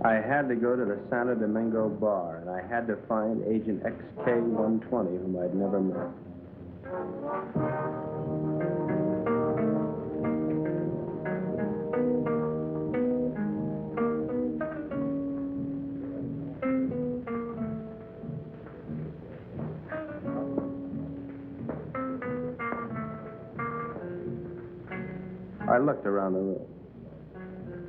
I had to go to the Santo Domingo bar, and I had to find Agent XK-120, whom I'd never met. I looked around the room.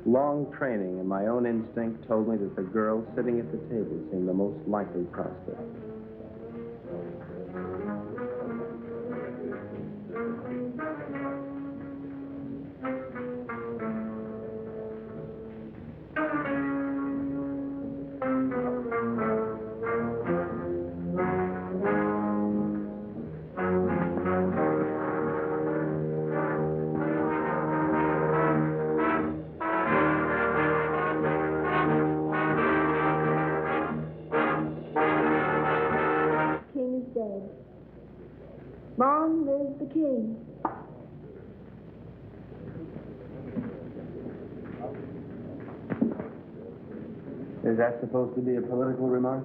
Long training and my own instinct told me that the girl sitting at the table seemed the most likely prospect. Long live the king. Is that supposed to be a political remark?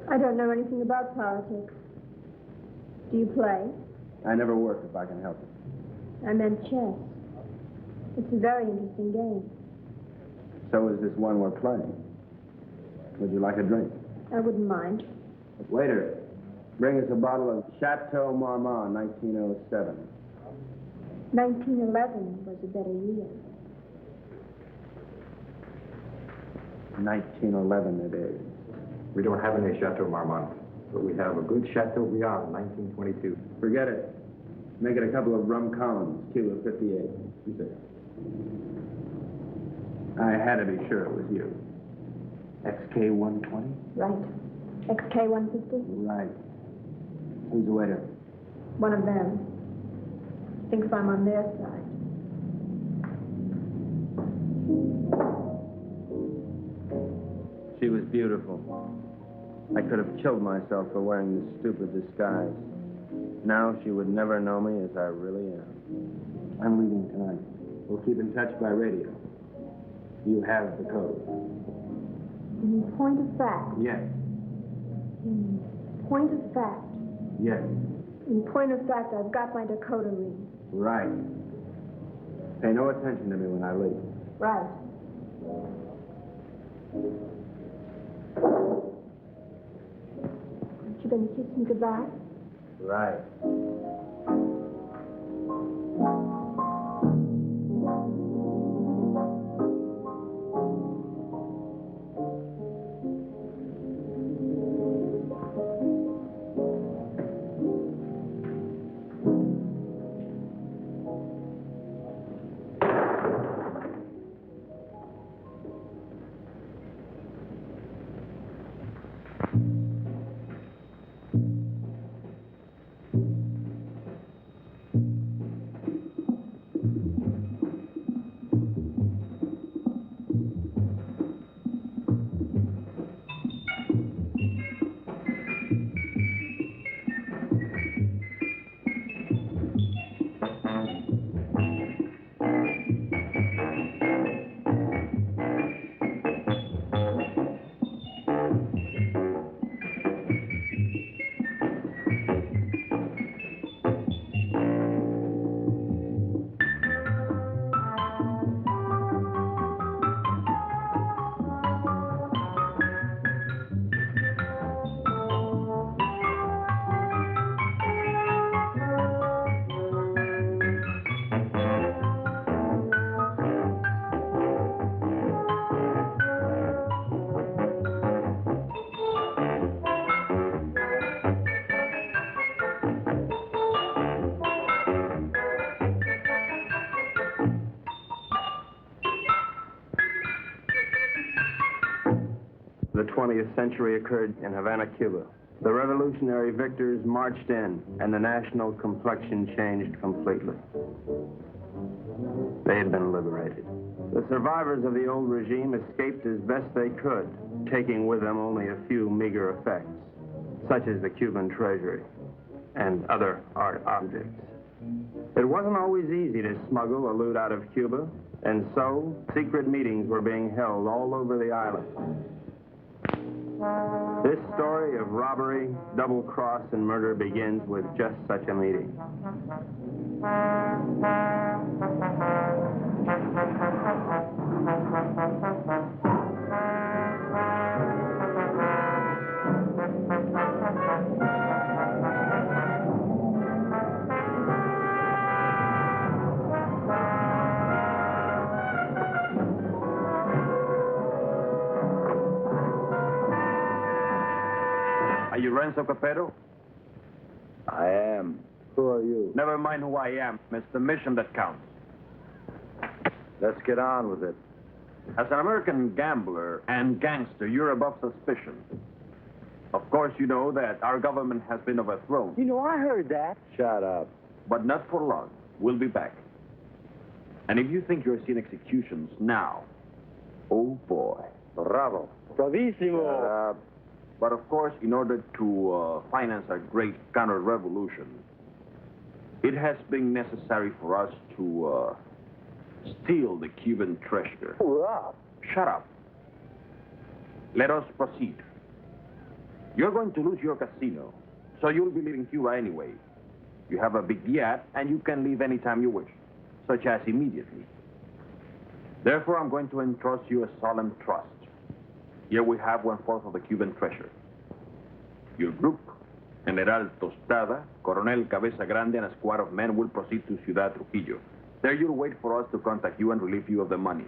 I don't know anything about politics. Do you play? I never work if I can help it. I meant chess. It's a very interesting game. So is this one we're playing. Would you like a drink? I wouldn't mind. Waiter, bring us a bottle of Chateau Marmont, 1907. 1911 was a better year. 1911 it is. We don't have any Chateau Marmont, but we have a good Chateaubriand, 1922. Forget it. Make it a couple of rum columns, Cuba 58. You say. I had to be sure it was you. XK-120? Right. XK-150? Right. Who's the waiter? One of them. Thinks I'm on their side. She was beautiful. I could have killed myself for wearing this stupid disguise. Now she would never know me as I really am. I'm leaving tonight. We'll keep in touch by radio. You have the code. In point of fact. Yes. In point of fact. Yes. In point of fact, I've got my decoder ring. Right. Pay no attention to me when I leave. Right. Aren't you going to kiss me goodbye? Right. The 20th century occurred in Havana, Cuba. The revolutionary victors marched in, and the national complexion changed completely. They had been liberated. The survivors of the old regime escaped as best they could, taking with them only a few meager effects, such as the Cuban treasury and other art objects. It wasn't always easy to smuggle the loot out of Cuba, and so secret meetings were being held all over the island. This story of robbery, double-cross, and murder begins with just such a meeting. Are you Renzo Capetto? I am. Who are you? Never mind who I am. It's the mission that counts. Let's get on with it. As an American gambler and gangster, you're above suspicion. Of course, you know that our government has been overthrown. You know, I heard that. Shut up. But not for long. We'll be back. And if you think you're seeing executions now, oh boy. Bravo. Bravissimo. Shut up. But of course, in order to finance a great counter-revolution, it has been necessary for us to steal the Cuban treasure. Hurrah. Shut up. Let us proceed. You're going to lose your casino, so you'll be leaving Cuba anyway. You have a big yacht, and you can leave anytime you wish, such as immediately. Therefore, I'm going to entrust you a solemn trust. Here we have 1/4 of the Cuban treasure. Your group, General Tostada, Coronel Cabeza Grande, and a squad of men will proceed to Ciudad Trujillo. There you'll wait for us to contact you and relieve you of the money,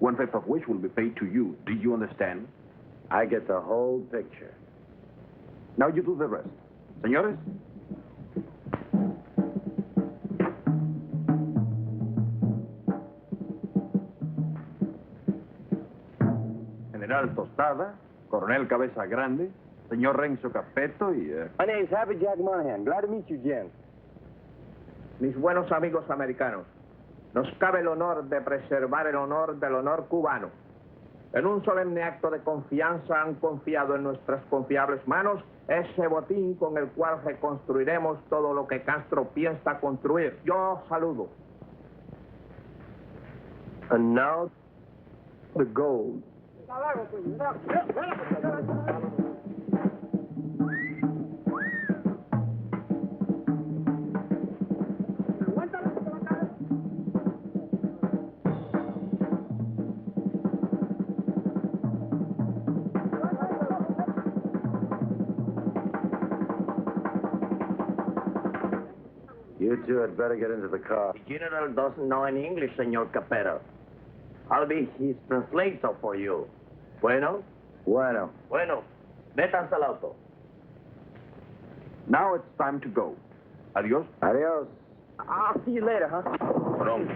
1/5 of which will be paid to you. Do you understand? I get the whole picture. Now you do the rest. Señores? General Tostada, Coronel Cabeza Grande, Señor Renzo Capetto y... My name's Happy Jack Monahan. Glad to meet you, Jen. Mis buenos amigos americanos, nos cabe el honor de preservar el honor del honor cubano. En un solemne acto de confianza han confiado en nuestras confiables manos ese botín con el cual reconstruiremos todo lo que Castro piensa construir. Yo saludo. And now, the gold. You two had better get into the car. The general doesn't know any English, Señor Capetto. I'll be his translator for you. Bueno? Bueno. Bueno. Métanse al auto. Now it's time to go. Adios. Adios. I'll see you later, huh? Pronto.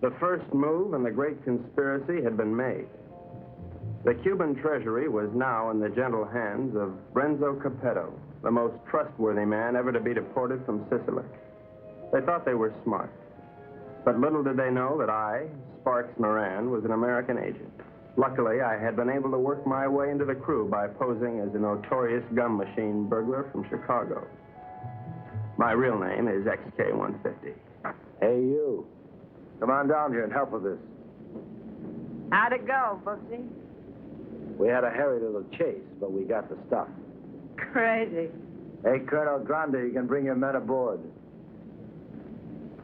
The first move in the great conspiracy had been made. The Cuban treasury was now in the gentle hands of Renzo Capetto, the most trustworthy man ever to be deported from Sicily. They thought they were smart, but little did they know that I, Sparks Moran, was an American agent. Luckily, I had been able to work my way into the crew by posing as a notorious gum machine burglar from Chicago. My real name is XK150. Hey, you. Come on down here and help with this. How'd it go, Bugsy? We had a hairy little chase, but we got the stuff. Crazy. Hey, Colonel Grande, you can bring your men aboard.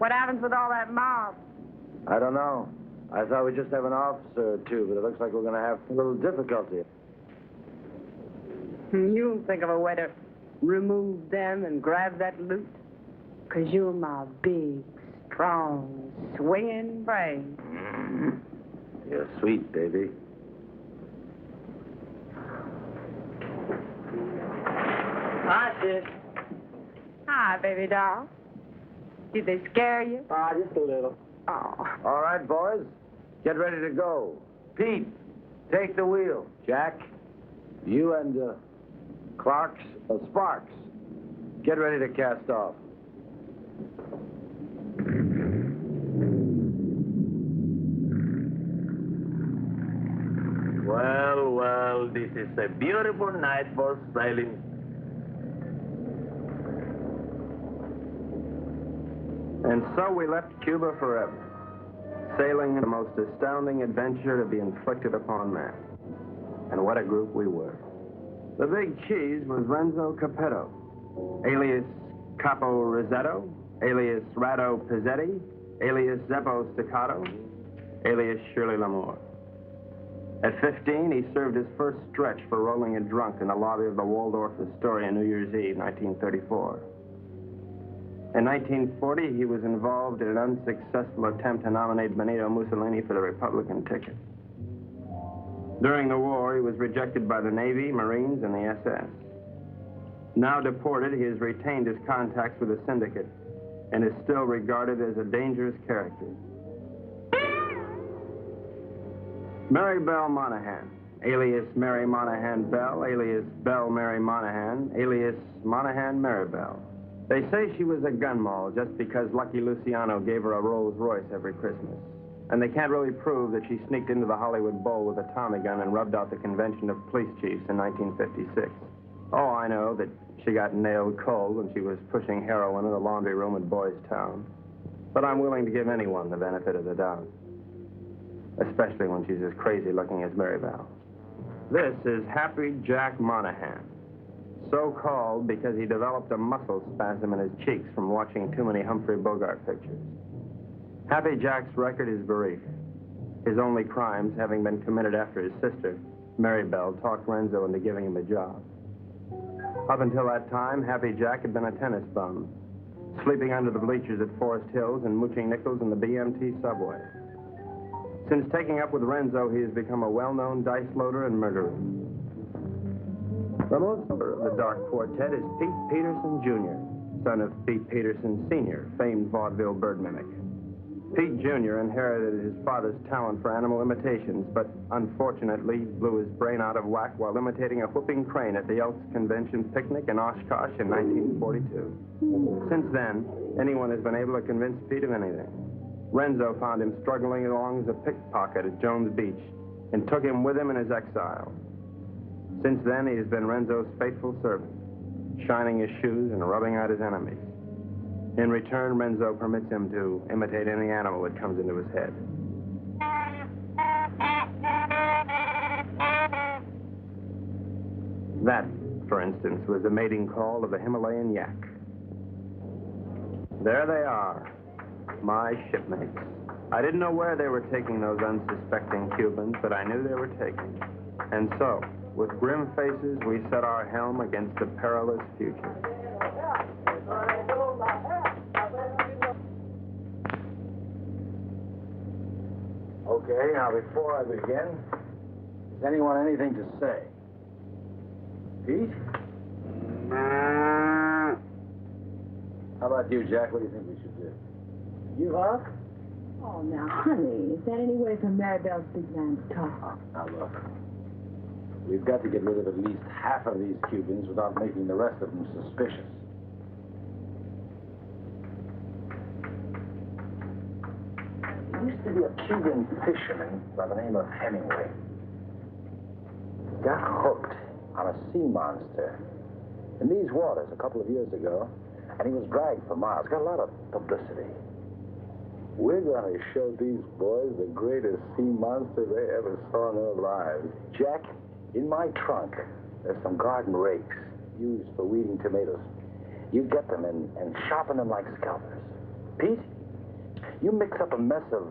What happens with all that mob? I don't know. I thought we'd just have an officer or two, but it looks like we're going to have a little difficulty. You'll think of a way to remove them and grab that loot. 'Cause you're my big, strong, swinging brain. You're sweet, baby. Hi, sis. Hi, baby doll. Did they scare you? Just a little. Oh. All right, boys. Get ready to go. Pete, take the wheel. Jack, you and Sparks, get ready to cast off. Well, this is a beautiful night for sailing. And so we left Cuba forever, sailing the most astounding adventure to be inflicted upon man. And what a group we were. The big cheese was Renzo Capetto, alias Capo Rosetto, alias Rado Pizzetti, alias Zeppo Staccato, alias Shirley Lamour. At 15, he served his first stretch for rolling a drunk in the lobby of the Waldorf Astoria New Year's Eve, 1934. In 1940, he was involved in an unsuccessful attempt to nominate Benito Mussolini for the Republican ticket. During the war, he was rejected by the Navy, Marines, and the SS. Now deported, he has retained his contacts with the syndicate and is still regarded as a dangerous character. Mary Belle Monahan, alias Mary Monahan Bell, alias Belle Mary Monahan, alias Monahan Mary Bell. They say she was a gun moll just because Lucky Luciano gave her a Rolls Royce every Christmas. And they can't really prove that she sneaked into the Hollywood Bowl with a Tommy gun and rubbed out the convention of police chiefs in 1956. Oh, I know that she got nailed cold when she was pushing heroin in a laundry room in Boys Town. But I'm willing to give anyone the benefit of the doubt, especially when she's as crazy looking as Mary Bell. This is Happy Jack Monahan, so called because he developed a muscle spasm in his cheeks from watching too many Humphrey Bogart pictures. Happy Jack's record is brief, his only crimes having been committed after his sister, Mary Bell, talked Renzo into giving him a job. Up until that time, Happy Jack had been a tennis bum, sleeping under the bleachers at Forest Hills and mooching nickels in the BMT subway. Since taking up with Renzo, he has become a well-known dice loader and murderer. The most member of the Dark Quartet is Pete Peterson, Jr., son of Pete Peterson, Sr., famed vaudeville bird mimic. Pete Jr. inherited his father's talent for animal imitations, but unfortunately blew his brain out of whack while imitating a whooping crane at the Elks Convention picnic in Oshkosh in 1942. Since then, anyone has been able to convince Pete of anything. Renzo found him struggling along as a pickpocket at Jones Beach and took him with him in his exile. Since then, he has been Renzo's faithful servant, shining his shoes and rubbing out his enemies. In return, Renzo permits him to imitate any animal that comes into his head. That, for instance, was the mating call of the Himalayan yak. There they are, my shipmates. I didn't know where they were taking those unsuspecting Cubans, but I knew they were taking. And so, with grim faces, we set our helm against the perilous future. Okay, now before I begin, has anyone anything to say? Pete? How about you, Jack? What do you think we should do? You up? Oh, now, honey, is that any way for Maribel's big man to talk? Now, look. We've got to get rid of at least half of these Cubans without making the rest of them suspicious. There used to be a Cuban fisherman by the name of Hemingway. He got hooked on a sea monster in these waters a couple of years ago, and he was dragged for miles. Got a lot of publicity. We're going to show these boys the greatest sea monster they ever saw in their lives. Jack, in my trunk, there's some garden rakes used for weeding tomatoes. You get them and sharpen them like scalpers. Pete, You mix up a mess of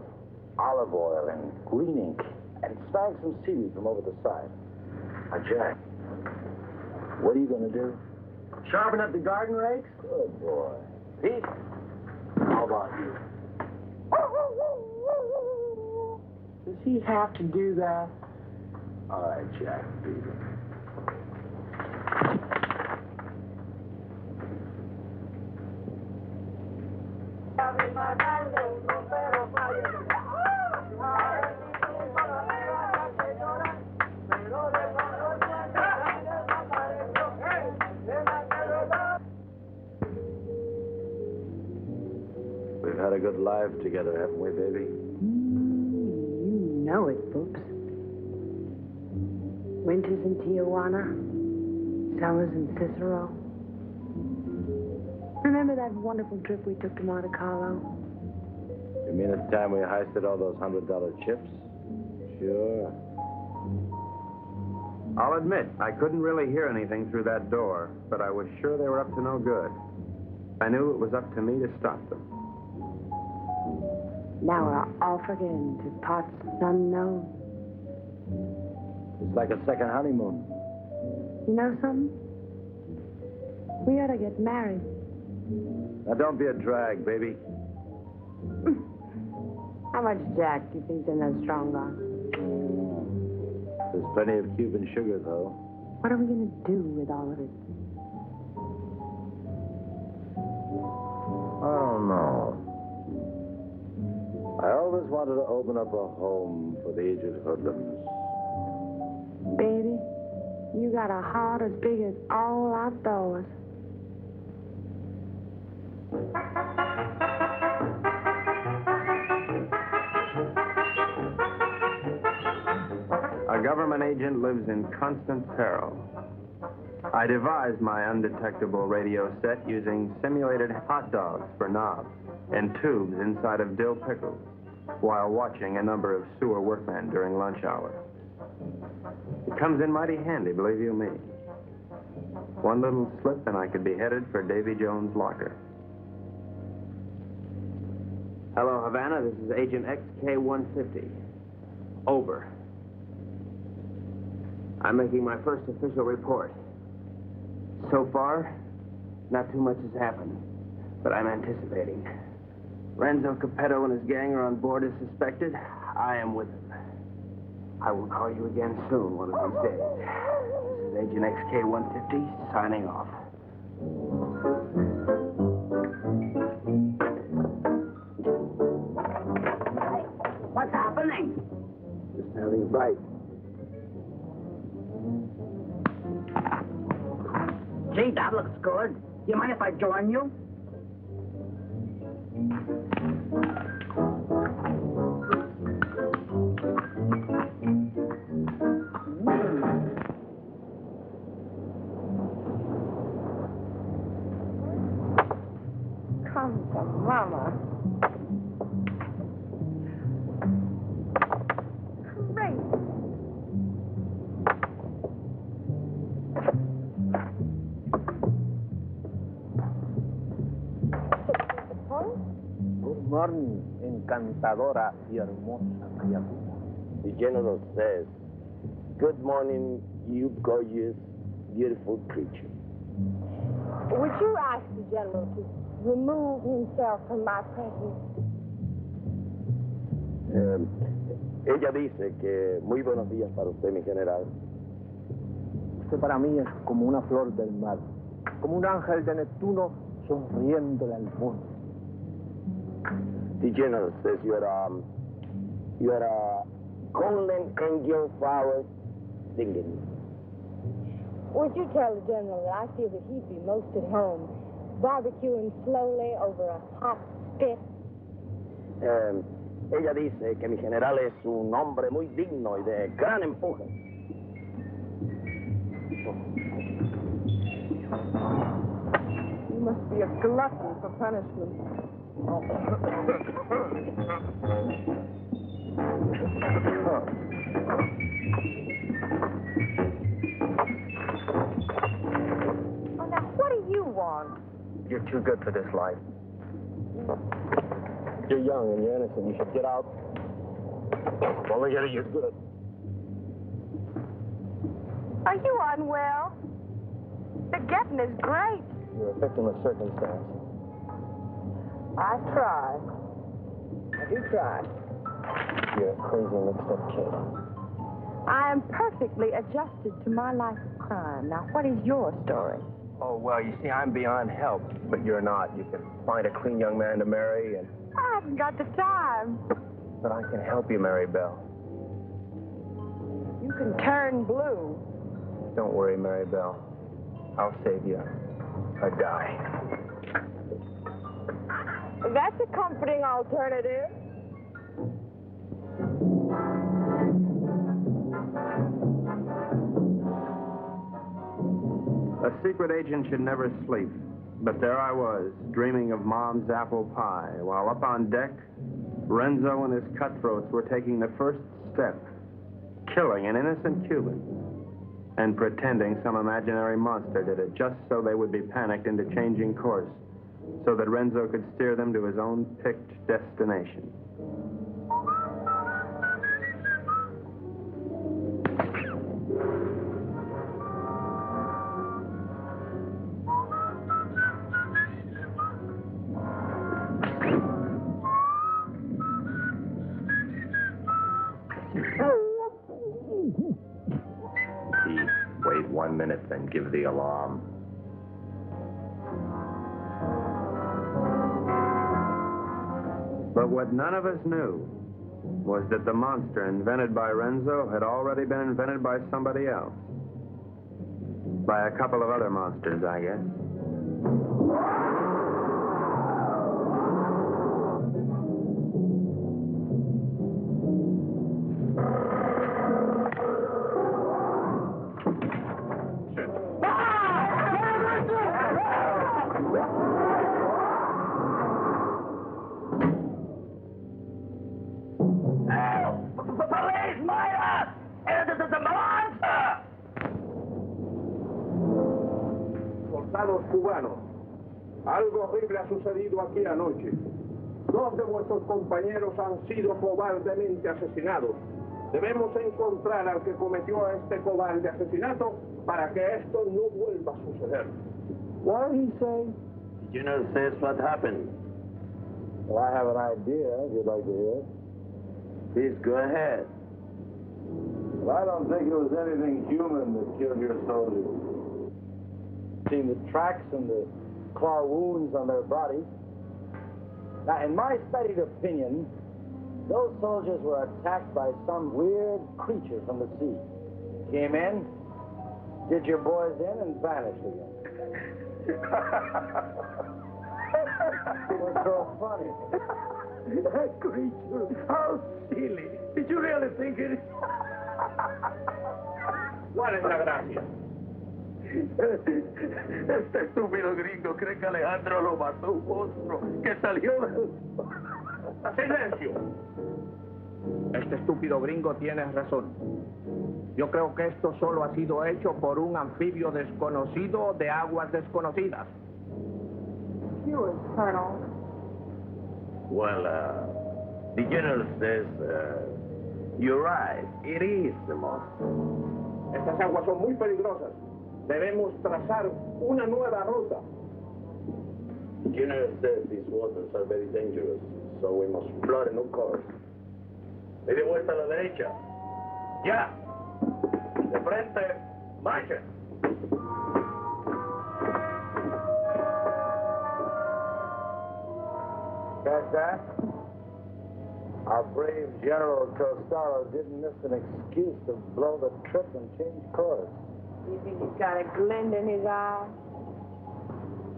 olive oil and green ink and snag some seaweed from over the side. Now, Jack, what are you going to do? Sharpen up the garden rakes? Good boy. Pete, how about you? Does he have to do that? All right, Jack, beat it. We've had a good life together, haven't we, baby? You know it, Boops. Winters in Tijuana, summers in Cicero. Remember that wonderful trip we took to Monte Carlo? You mean at the time we heisted all those $100 chips? Sure. I'll admit, I couldn't really hear anything through that door, but I was sure they were up to no good. I knew it was up to me to stop them. Now we're off again to parts unknown. It's like a second honeymoon. You know something? We ought to get married. Now, don't be a drag, baby. How much Jack do you think's in that strong box? There's plenty of Cuban sugar, though. What are we going to do with all of it? I don't know. I always wanted to open up a home for the aged hoodlums. Baby, you got a heart as big as all outdoors. A government agent lives in constant peril. I devised my undetectable radio set using simulated hot dogs for knobs and tubes inside of dill pickles while watching a number of sewer workmen during lunch hour. It comes in mighty handy, believe you me. One little slip and I could be headed for Davy Jones' locker. Hello, Havana. This is Agent XK-150. Over. I'm making my first official report. So far, not too much has happened, but I'm anticipating. Renzo Capetto and his gang are on board as suspected. I am with them. I will call you again soon, one of these days. This is Agent XK-150, signing off. What's happening? Just having a bite. Gee, that looks good. You mind if I join you? Come to Mama. Great. Good morning, encantadora y hermosa criatura. The general says, good morning, you gorgeous, beautiful creature. Would you ask the general to remove himself from my presence? Ella dice que muy buenos días para usted, mi general. Usted para mí es como una flor del mar, como un ángel de Neptuno sonriéndole al mundo. The general says you're a golden angel flower singing. Would you tell the general that I feel that he'd be most at home, barbecuing slowly over a hot spit? Ella dice que mi general es un hombre muy digno y de gran empuje. You must be a glutton for punishment. Oh, now, what do you want? You're too good for this life. You're young and you're innocent. You should get out. Well, look at it, you're good. Are you unwell? The getting is great. You're a victim of circumstance. I try. I do try. You're a crazy mixed-up kid. I am perfectly adjusted to my life of crime. Now, what is your story? Oh, well, you see, I'm beyond help, but you're not. You can find a clean young man to marry, and... I haven't got the time. But I can help you, Mary Bell. You can turn blue. Don't worry, Mary Bell. I'll save you a die. That's a comforting alternative. A secret agent should never sleep. But there I was, dreaming of Mom's apple pie, while up on deck, Renzo and his cutthroats were taking the first step, killing an innocent Cuban, and pretending some imaginary monster did it, just so they would be panicked into changing course, so that Renzo could steer them to his own picked destination. Wait 1 minute, then give the alarm. But what none of us knew was that the monster invented by Renzo had already been invented by somebody else. By a couple of other monsters, I guess. Soldados cubanos, algo horrible ha sucedido aquí anoche. 2 de vuestros compañeros han sido cobardemente asesinados. Debemos encontrar al que cometió este cobarde asesinato para que esto no vuelva a suceder. What did he say? You know, says what happened. Well, I have an idea, if you'd like to hear it. Please go ahead. Well, I don't think it was anything human that killed your soldiers. Seen the tracks and the claw wounds on their bodies. Now, in my studied opinion, those soldiers were attacked by some weird creature from the sea. Came in, did your boys in, and vanished again. What's so funny? That creature, how silly. Did you really think it? ¿Cuál es la gracia? Este estúpido gringo cree que Alejandro lo mató un monstruo que salió del... ¡Silencio! Este estúpido gringo tiene razón. Yo creo que esto solo ha sido hecho por un anfibio desconocido de aguas desconocidas. You, Colonel. Well, the general says, you're right, it is the monster. Estas aguas son muy peligrosas. Debemos trazar una nueva ruta. The general says these waters are very dangerous, so we must plot a new course. Media vuelta a la derecha. ¡Ya! De frente, marcha. Catch that? Our brave General Costello didn't miss an excuse to blow the trip and change course. You think he's got a glint in his eye?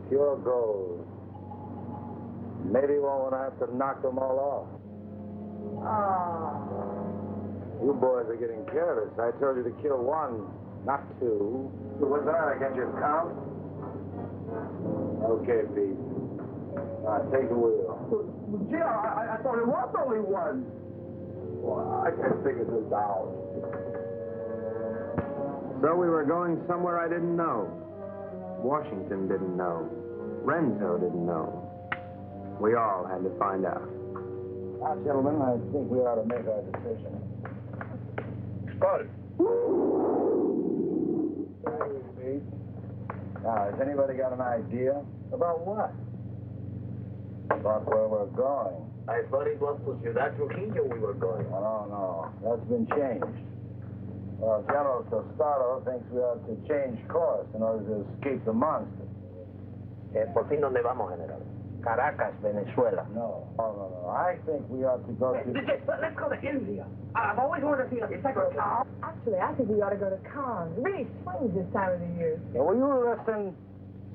Pure gold. Maybe he won't when I have to knock them all off. Oh. You boys are getting careless. I told you to kill 1, not 2. So what's that? I can't just count? Okay, Pete. Take the wheel. Gee, I thought it was only 1. Well, I can't figure this out. So we were going somewhere I didn't know. Washington didn't know. Renzo didn't know. We all had to find out. Now, gentlemen, I think we ought to make our decision. Call. Thank you, Pete. Now, has anybody got an idea? About what? About where we're going? I thought it was to Ciudad Trujillo we were going. Oh, no. That's been changed. Well, General Tostado thinks we ought to change course in order to escape the monster. ¿Por fin dónde vamos, General? Caracas, Venezuela. No. No. I think we ought to go to... Let's go to India. I've always wanted to see the second town. Actually, I think we ought to go to Cannes. It really swings this time of the year. Will you listen?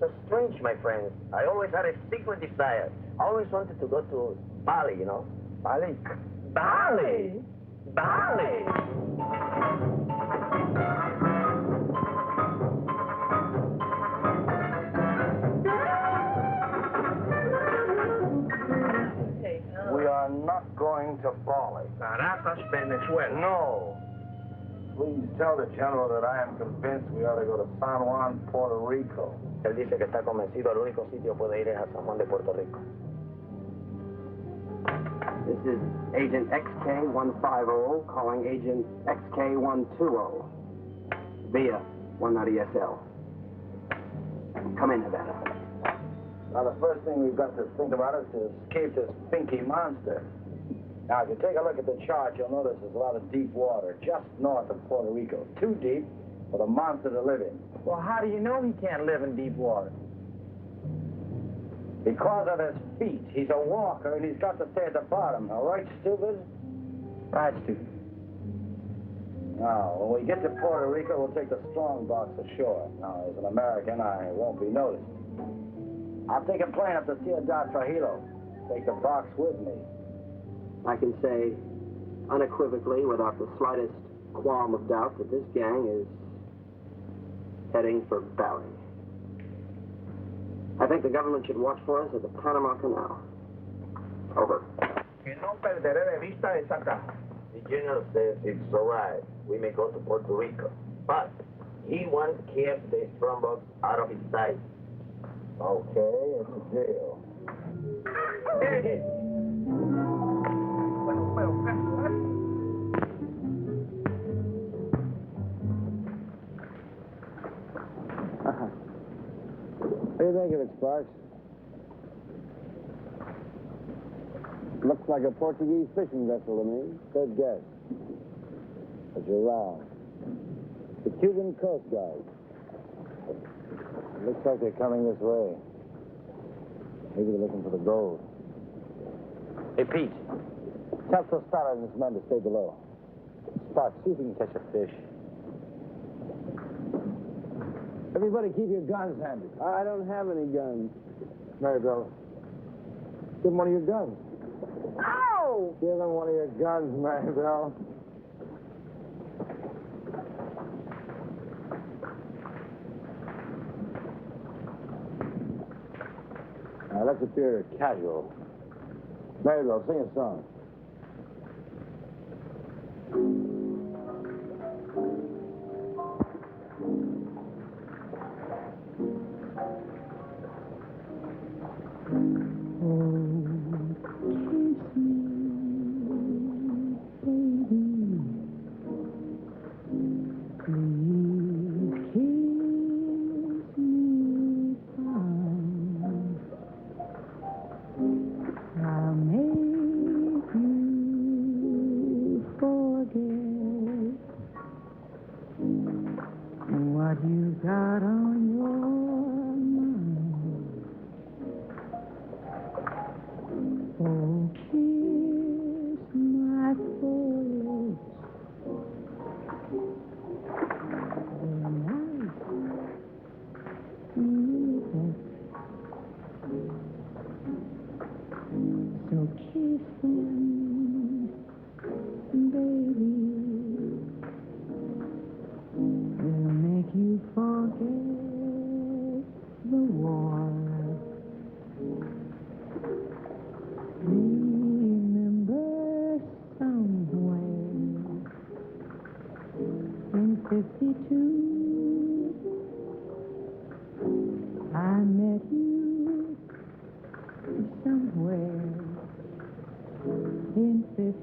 So strange, my friend. I always had a secret desire. I always wanted to go to Bali, you know. Bali? Bali! Bali! We are not going to Bali. Caracas, Venezuela. No. Please tell the General that I am convinced we ought to go to San Juan, Puerto Rico. Él dice que está convencido, el único sitio puede ir es a San Juan de Puerto Rico. This is Agent XK150 calling Agent XK120 via 190SL. Come in, Havana. Now, the first thing we've got to think about is to escape this pinky monster. Now, if you take a look at the chart, you'll notice there's a lot of deep water just north of Puerto Rico. Too deep for the monster to live in. Well, how do you know he can't live in deep water? Because of his feet. He's a walker, and he's got to stay at the bottom. All right, stupid? Right, stupid. Now, when we get to Puerto Rico, we'll take the strong box ashore. Now, as an American, I won't be noticed. I'll take a plane up to Ciudad Trujillo. Take the box with me. I can say unequivocally, without the slightest qualm of doubt, that this gang is heading for Bali. I think the government should watch for us at the Panama Canal. Over. Que no perderé de vista esa casa. The general says it's all right. We may go to Puerto Rico. But he wants to keep the strongbox out of his sight. Okay, it's a deal. Hey. What do you think of it, Sparks? Looks like a Portuguese fishing vessel to me. Good guess. But you're wrong. The Cuban Coast Guard. Looks like they're coming this way. Maybe they're looking for the gold. Hey, Pete. Tell Tostado and his men to stay below. Sparks, see if you can catch a fish. Everybody keep your guns handy. I don't have any guns. Maribel, give him one of your guns. Ow! Give him one of your guns, Maribel. Now, let's appear casual. Maribel, sing a song. Forget You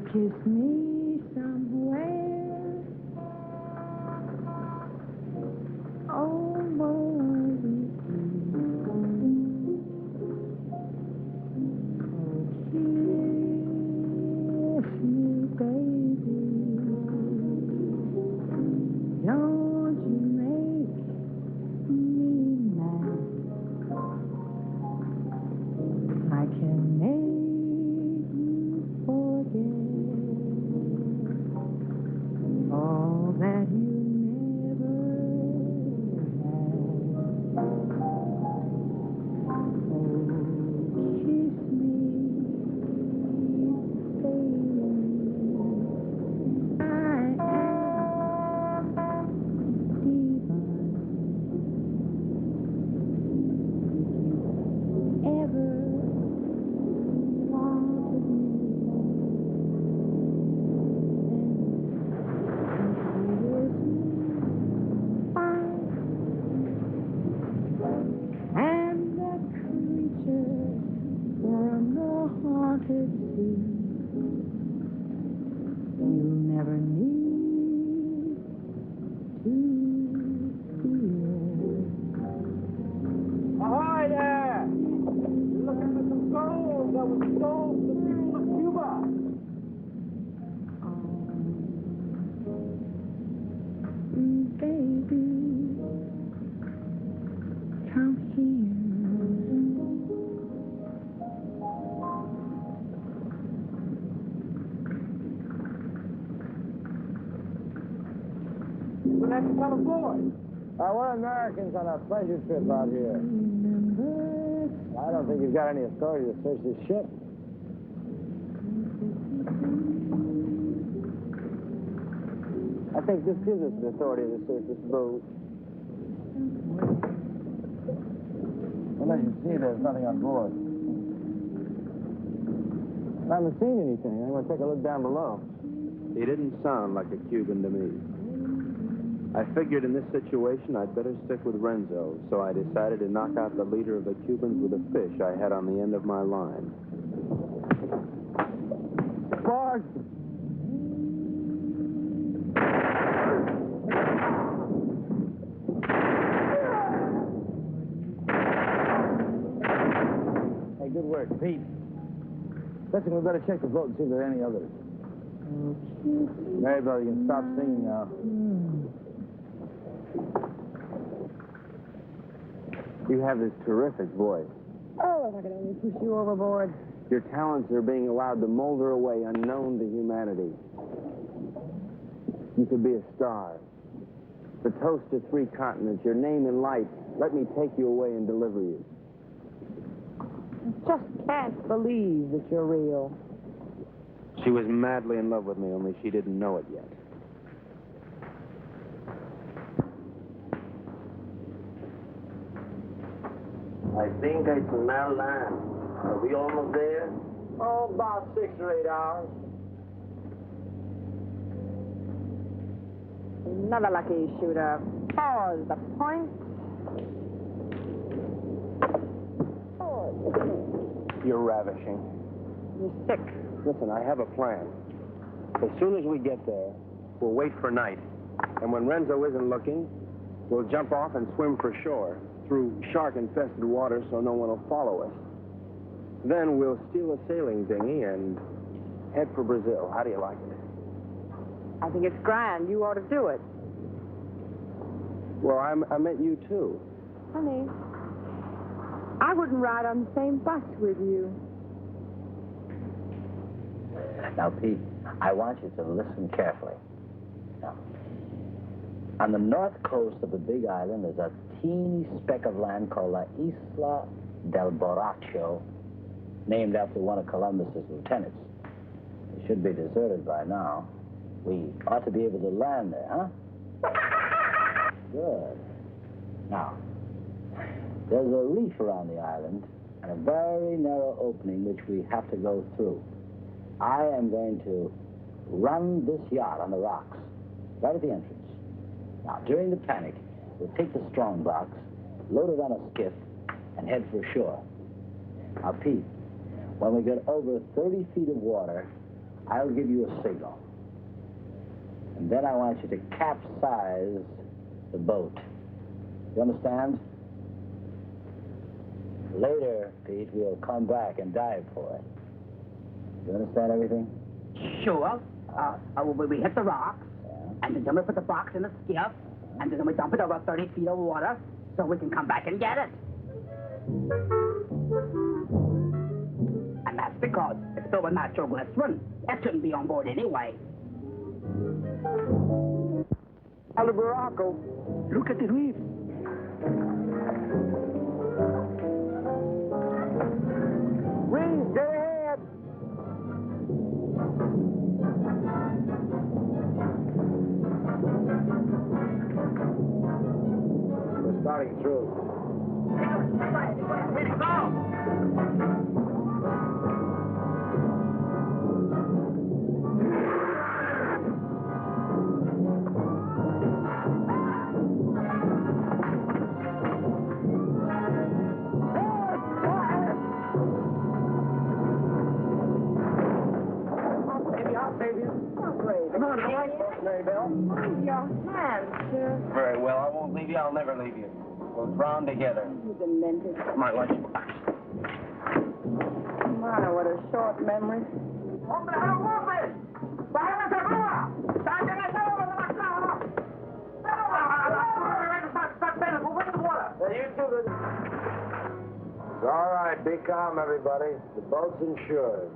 kissed me somewhere over the sea. Oh, kiss me, baby. Don't you make me mad. I can make you forget all that you never had. Oh, kiss me, baby. I am divine. If you ever wanted me, and the creature from the haunted sea. You'll never need to fear. Ahoy there! You're looking for some gold that was stole from the people of Cuba. Baby, come here. We're not to come aboard. We're Americans on a pleasure trip out here. I don't think you've got any authority to search this ship. I think this gives us the authority to search this boat. Well, as you see, there's nothing on board. I haven't seen anything. I'm going to take a look down below. He didn't sound like a Cuban to me. I figured in this situation I'd better stick with Renzo, so I decided to knock out the leader of the Cubans with a fish I had on the end of my line. Board! Hey, good work, Pete. Listen, we better check the boat and see if there are any others. Mary, brother, you can stop singing now. You have this terrific voice. Oh, if I could only push you overboard. Your talents are being allowed to molder away unknown to humanity. You could be a star. The toast of 3 continents, your name in lights. Let me take you away and deliver you. I just can't believe that you're real. She was madly in love with me, only she didn't know it yet. I think I smell land. Are we almost there? Oh, about 6 or 8 hours. Another lucky shooter. Pause the point. You're ravishing. You're sick. Listen, I have a plan. As soon as we get there, we'll wait for night. And when Renzo isn't looking, we'll jump off and swim for shore through shark-infested water so no one will follow us. Then we'll steal a sailing dinghy and head for Brazil. How do you like it? I think it's grand. You ought to do it. Well, I meant you, too. Honey, I wouldn't ride on the same bus with you. Now, Pete, I want you to listen carefully. Now, on the north coast of the Big Island, there's a teeny speck of land called La Isla del Borracho, named after one of Columbus's lieutenants. It should be deserted by now. We ought to be able to land there, huh? Good. Now, there's a reef around the island and a very narrow opening which we have to go through. I am going to run this yacht on the rocks, right at the entrance. Now, during the panic, we'll take the strong box, load it on a skiff, and head for shore. Now, Pete, when we get over 30 feet of water, I'll give you a signal. And then I want you to capsize the boat. You understand? Later, Pete, we'll come back and dive for it. You understand everything? Sure. We hit the rocks, and then we put the box in the skiff, and then we dump it over 30 feet of water so we can come back and get it. And that's because it's filled with natural glycerin. It shouldn't be on board anyway. Hello, Baracco. Look at the reefs. Reefs, they're ahead. We're starting through. Very well, I won't leave you, I'll never leave you. We'll drown together. You demented. My lunchbox. My, what a short memory. It's all right, be calm, everybody. The boat's insured.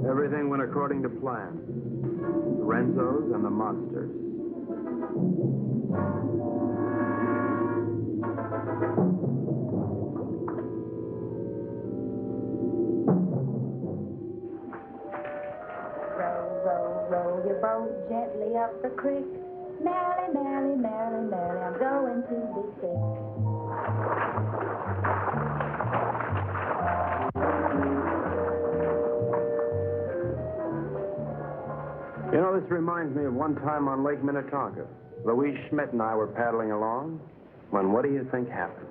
Everything went according to plan. The Renzos and the monsters. Row your boat gently up the creek. Merrily, merrily, merrily, merrily, I'm going to be sick. You know, this reminds me of one time on Lake Minnetonka. Louise Schmidt and I were paddling along when what do you think happened?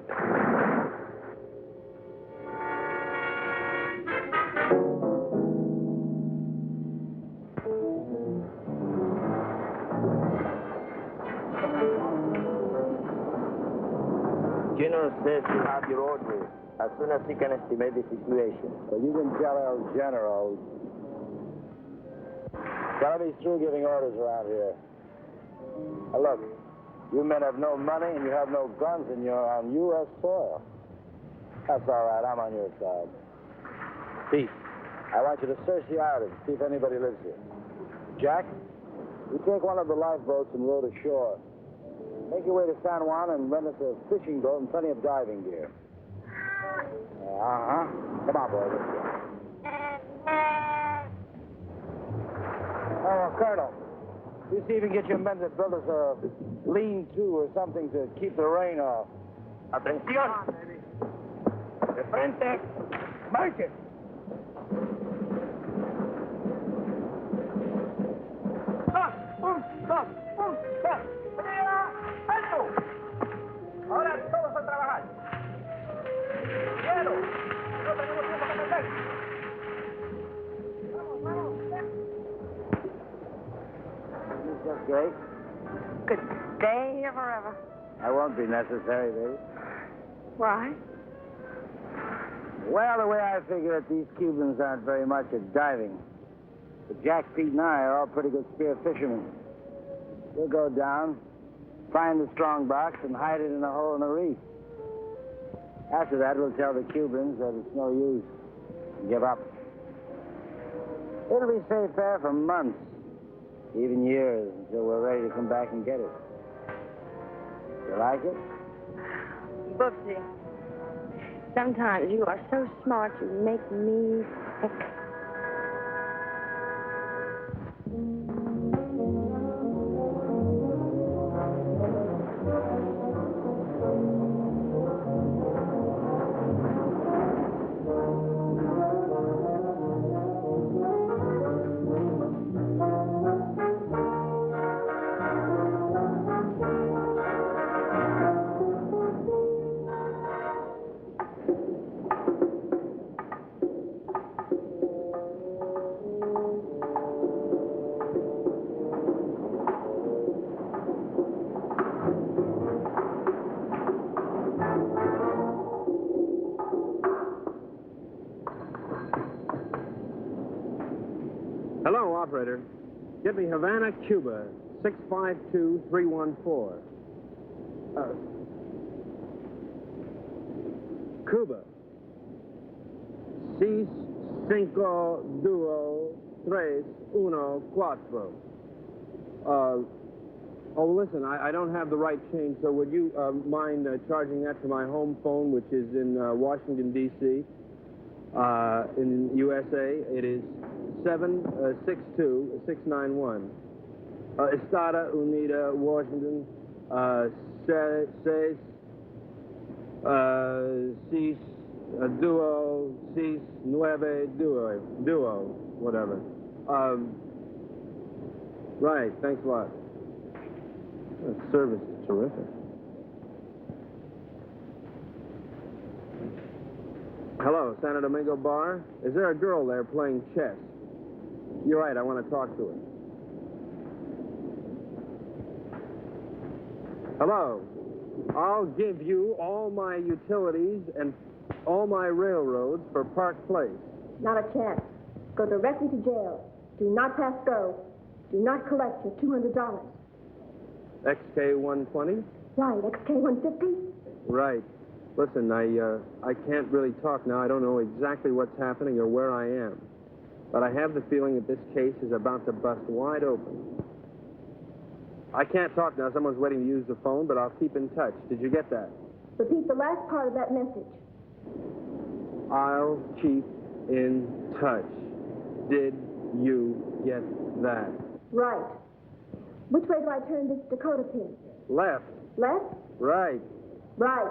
General says you have your orders as soon as he can estimate the situation. But you can tell El General. Gotta be through giving orders around here. Now look, you men have no money and you have no guns and you're on U.S. soil. That's all right, I'm on your side. Pete, I want you to search the island, see if anybody lives here. Jack, you take one of the lifeboats and row to shore. Make your way to San Juan and rent us a fishing boat and plenty of diving gear. Uh-huh. Come on, boys, let's go. Oh, Colonel, you see if you can get your men to build us a lean-to or something to keep the rain off. Atención! De frente, marche! ¡Alto! Ahora todos a trabajar. ¡Quiero! No tenemos tiempo que perder. Vamos, vamos. Just great. Good day forever. That won't be necessary, baby. Why? Well, the way I figure it, these Cubans aren't very much at diving. But Jack, Pete, and I are all pretty good spear fishermen. We'll go down, find the strong box, and hide it in a hole in the reef. After that, we'll tell the Cubans that it's no use. Give up. It'll be safe there for months, even years, until we're ready to come back and get it. You like it? Boopsy, sometimes you are so smart you make me sick. Hello, operator. Get me Havana, Cuba, 652314. Cuba. 6, 5, 2, 3, 1, 4. Oh, listen, I don't have the right change, so would you mind charging that to my home phone, which is in Washington, D.C., in USA? It is 762-691. Estada Unida, Washington, 6, 6, duo, 6, 9, duo, whatever. Right, thanks a lot. That service is terrific. Hello, Santo Domingo Bar. Is there a girl there playing chess? You're right, I want to talk to her. Hello. I'll give you all my utilities and all my railroads for Park Place. Not a chance. Go directly to jail. Do not pass go. Do not collect your $200. XK-120? Right, XK-150? Right. Listen, I can't really talk now. I don't know exactly what's happening or where I am. But I have the feeling that this case is about to bust wide open. I can't talk now. Someone's waiting to use the phone, but I'll keep in touch. Did you get that? Repeat the last part of that message. I'll keep in touch. Did you get that? Right. Which way do I turn this Dakota pin? Left. Left? Right. Right.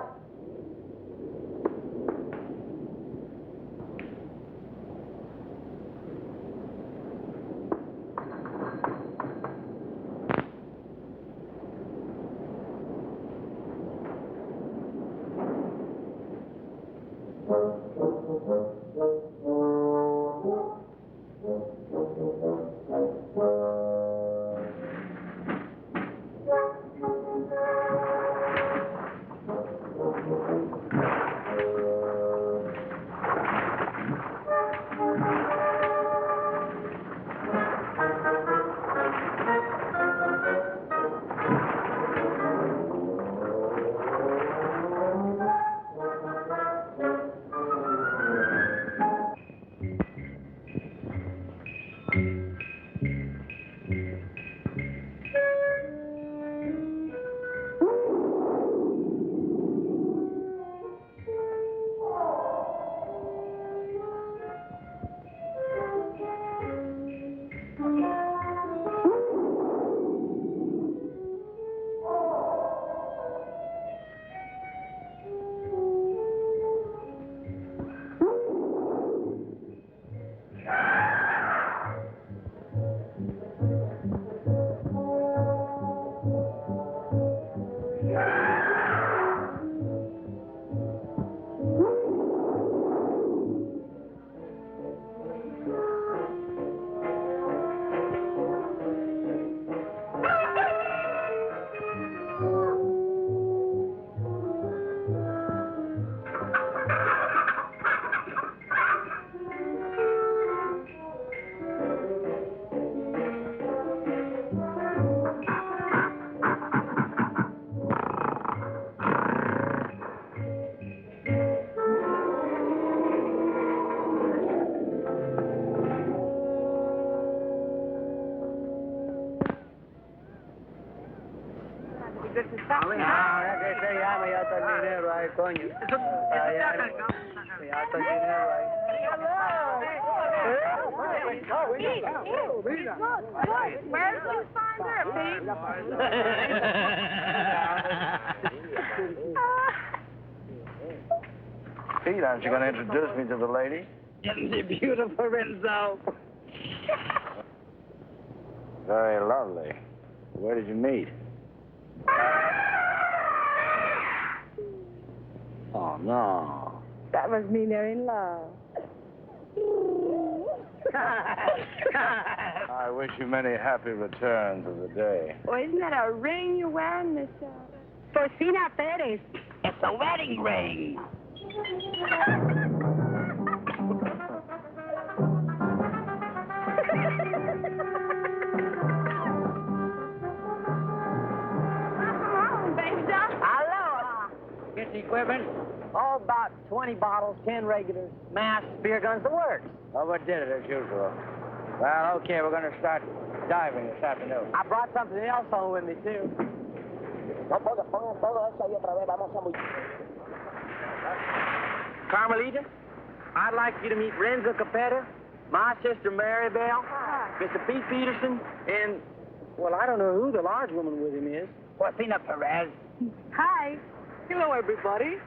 coño. Where's the finder, Pete, aren't you going to introduce me to the lady? Isn't she beautiful, Renzo? Very lovely. Where did you meet? Oh, no. That must mean they're in love. I wish you many happy returns of the day. Well, isn't that a ring you're wearing, Miss Porcina Perez? It's a wedding ring. Get the equipment? Oh, about 20 bottles, 10 regulars, masks, beer guns, the works. Overdid it as usual. Well, okay, we're going to start diving this afternoon. I brought something else home with me, too. Carmelita, I'd like you to meet Renzo Capetto, my sister Maribel, Mr. Pete Peterson, and, well, I don't know who the large woman with him is. Porcina Perez. Hi. Hello, everybody.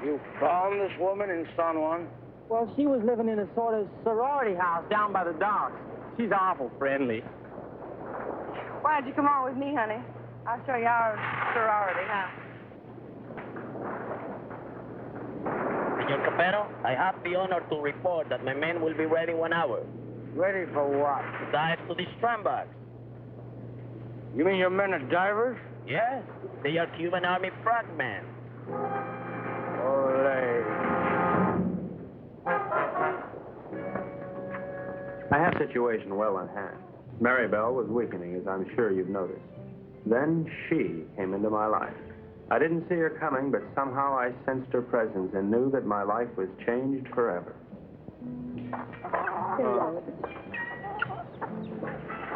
You found this woman in San Juan? Well, she was living in a sort of sorority house down by the docks. She's awful friendly. Why don't you come on with me, honey? I'll show you our sorority house. Senor Capetto, I have the honor to report that my men will be ready in 1 hour. Ready for what? To dive to the strandbacks. You mean your men are divers? Yes, they are Cuban Army frogmen. Ole. I have the situation well in hand. Maribel was weakening, as I'm sure you've noticed. Then she came into my life. I didn't see her coming, but somehow I sensed her presence and knew that my life was changed forever.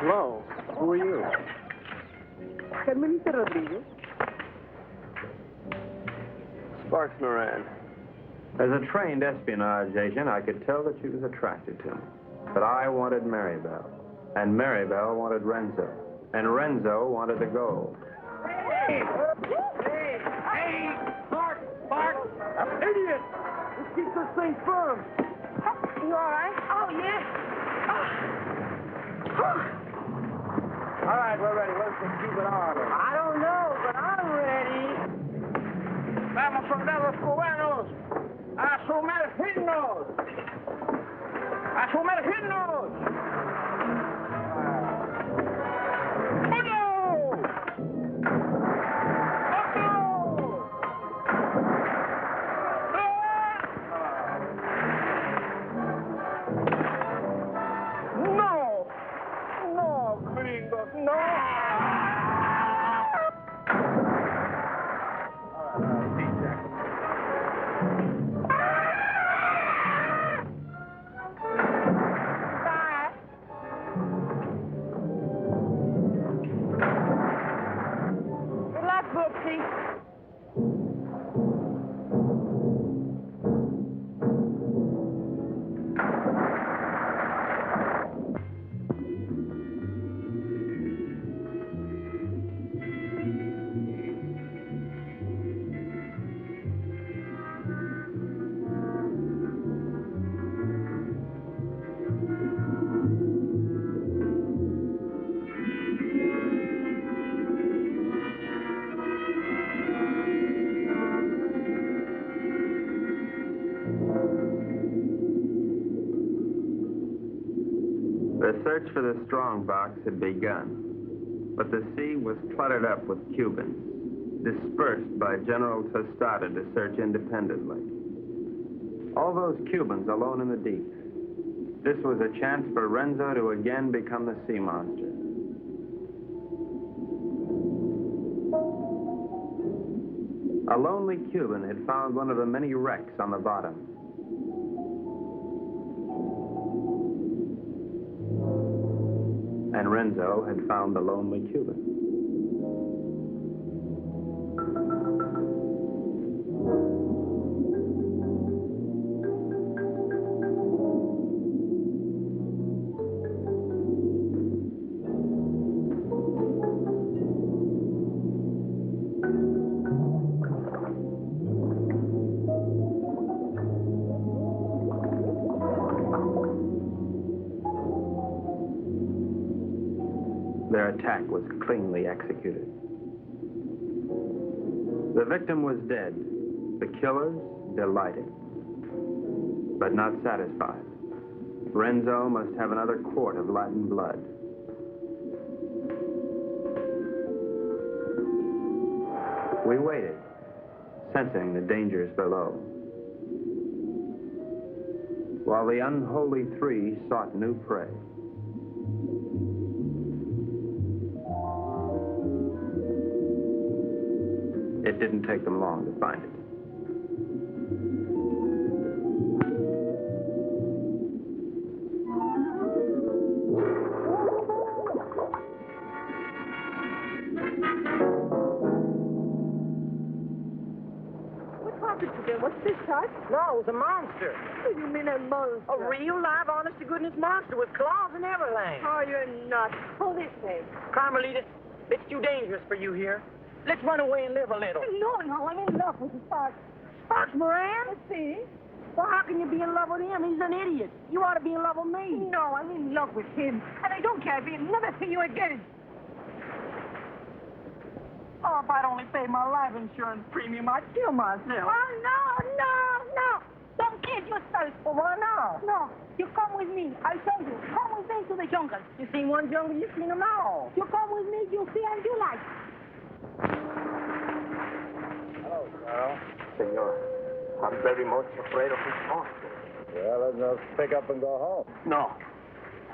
Hello. Who are you? Carmelita Rodriguez. Sparks Moran. As a trained espionage agent, I could tell that she was attracted to me. But I wanted Maribel, and Maribel wanted Renzo, and Renzo wanted the gold. Hey, Bart, idiot! Let's keep this thing firm. You all right? Oh, yes. All right, we're ready. Where's the Cuban Army? I don't know, but I'm ready. Vamos, soldados cubanos, a sumergirnos. A sumergirnos. The search for the strongbox had begun, but the sea was cluttered up with Cubans, dispersed by General Tostada to search independently. All those Cubans alone in the deep. This was a chance for Renzo to again become the sea monster. A lonely Cuban had found one of the many wrecks on the bottom. And Renzo had found the lonely Cuban. Their attack was cleanly executed. The victim was dead. The killers delighted, but not satisfied. Renzo must have another quart of Latin blood. We waited, sensing the dangers below, while the unholy three sought new prey. It didn't take them long to find it. What's this, Tut? No, it was a monster. What do you mean a monster? A real, live, honest-to-goodness monster with claws and everything. Oh, you're nuts. Hold this way. Carmelita, it's too dangerous for you here. Let's run away and live a little. No, I'm in love with the Sparks. Sparks Moran? Let's see. Well, how can you be in love with him? He's an idiot. You ought to be in love with me. No, I'm in love with him. And I don't care if he'll never see you again. Oh, if I'd only paid my life insurance premium, I'd kill myself. Oh, no. Don't kill yourself. Well, why not? No, you come with me. I told you. Come with me to the jungle. You seen one jungle, you've seen them all. You come with me, you see and you like. Hello, Carl. Senor, I'm very much afraid of this monster. Well, let's just pick up and go home. No,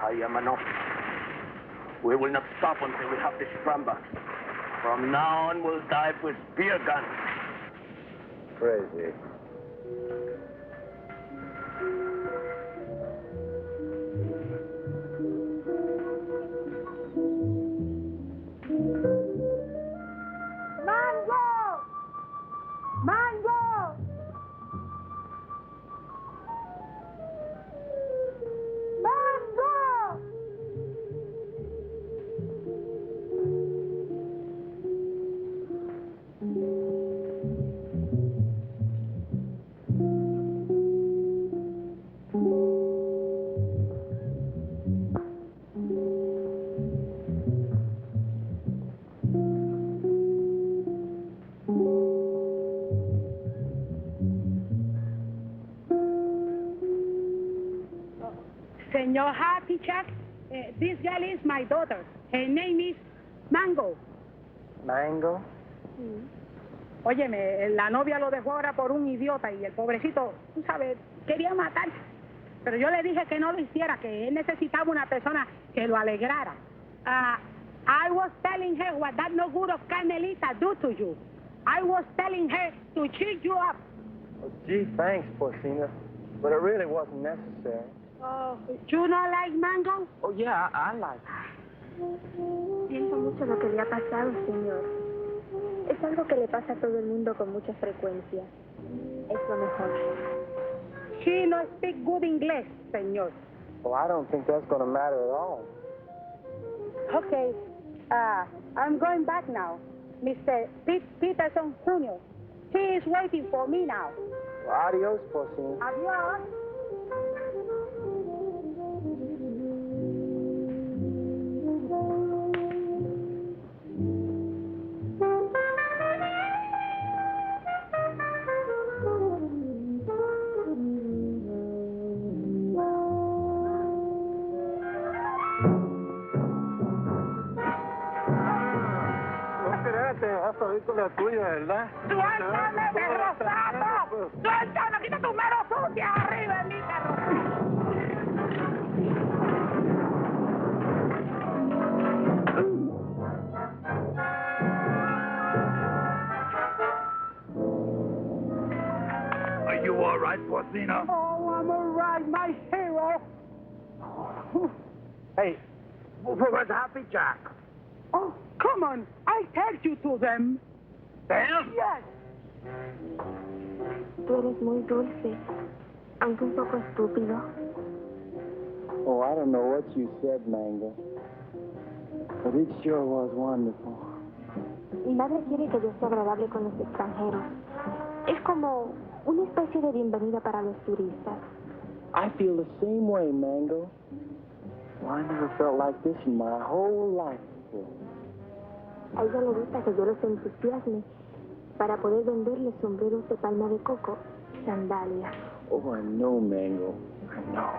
I am an officer. We will not stop until we have the scramble. From now on, we'll dive with spear guns. Crazy. Mango! Senor Happy Chuck, this girl is my daughter. Her name is Mango. Mango? Óyeme, la novia lo dejó ahora por un idiota y el pobrecito, tú sabes, quería matar. Pero yo le dije que no lo hiciera, que él necesitaba una persona que lo alegrara. I was telling her what that no good of Carmelita do to you. I was telling her to cheer you up. Oh, gee, thanks, Porcina. But it really wasn't necessary. Oh, you not like Mango? Oh, yeah, I like it. Siento mucho lo que le ha pasado, señor. Es algo que le pasa a todo el mundo con mucha frecuencia. Es lo mejor. She no speak good English, señor. Well, I don't think that's going to matter at all. Okay, I'm going back now. Mr. Peterson Jr. He is waiting for me now. Well, adios, Porcina. Adios. La tuya, ¿verdad? ¡Suéltame, perro sapo! ¡Suéltame! ¡Quita tu mano sucia arriba de mí, perro! Are you all right, Porcina? Oh, I'm all right, my hero. Hey, where's Happy Jack? Oh, come on. I take you to them. Them? Yes. Tú eres muy dulce, aunque un poco estúpido. Oh, I don't know what you said, Mango. But it sure was wonderful. Mi madre quiere que yo sea agradable con los extranjeros. Es como una especie de bienvenida para los turistas. I feel the same way, Mango. Well, I never felt like this in my whole life. wonderful. A ella le gusta que yo los entusiasme para poder venderle sombreros de palma de coco y sandalias. Oh, I know, Mango. I know.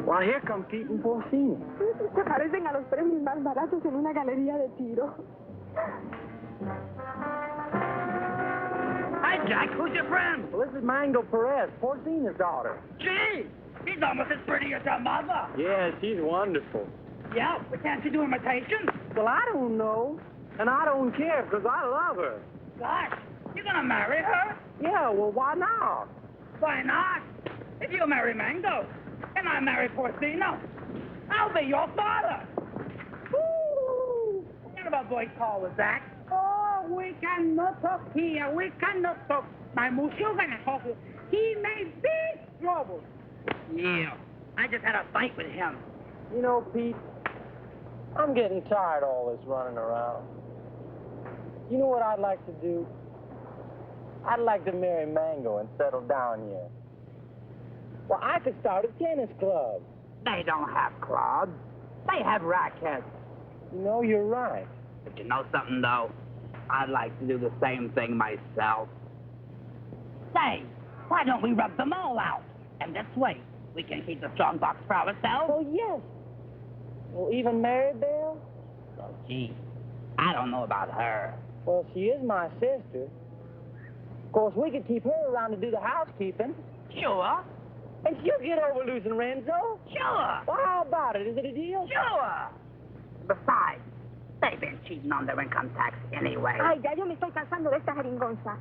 Well, here come Pete and Porcini. Se parecen a los premios más baratos en una galería de tiro. Hi, Jack. Who's your friend? Well, this is Mango Perez, Porcini's daughter. Gee, she's almost as pretty as her mother. Yeah, she's wonderful. Yeah, but can't she do imitations? Well, I don't know. And I don't care, because I love her. Gosh, you're gonna marry her? Yeah, well, why not? Why not? If you marry Mango, and I marry Porcino, I'll be your father. Woo! Forget about boy call with that. Oh, we cannot talk here. We cannot talk. My monsieur gonna talk. He may be trouble. Yeah, I just had a fight with him. You know, Pete, I'm getting tired of all this running around. You know what I'd like to do? I'd like to marry Mango and settle down here. Well, I could start a tennis club. They don't have clubs. They have rackets. You know, you're right. But you know something, though? I'd like to do the same thing myself. Say, why don't we rub them all out? And this way, we can keep the strong box for ourselves. Oh, yes. Well, even Maribel? Oh, gee, I don't know about her. Well, she is my sister. Of course, we could keep her around to do the housekeeping. Sure. And she'll get over losing Renzo. Sure. Well, how about it? Is it a deal? Sure. Besides, they've been cheating on their income tax anyway. Ay, ya yo me estoy cansando de esta jeringonza.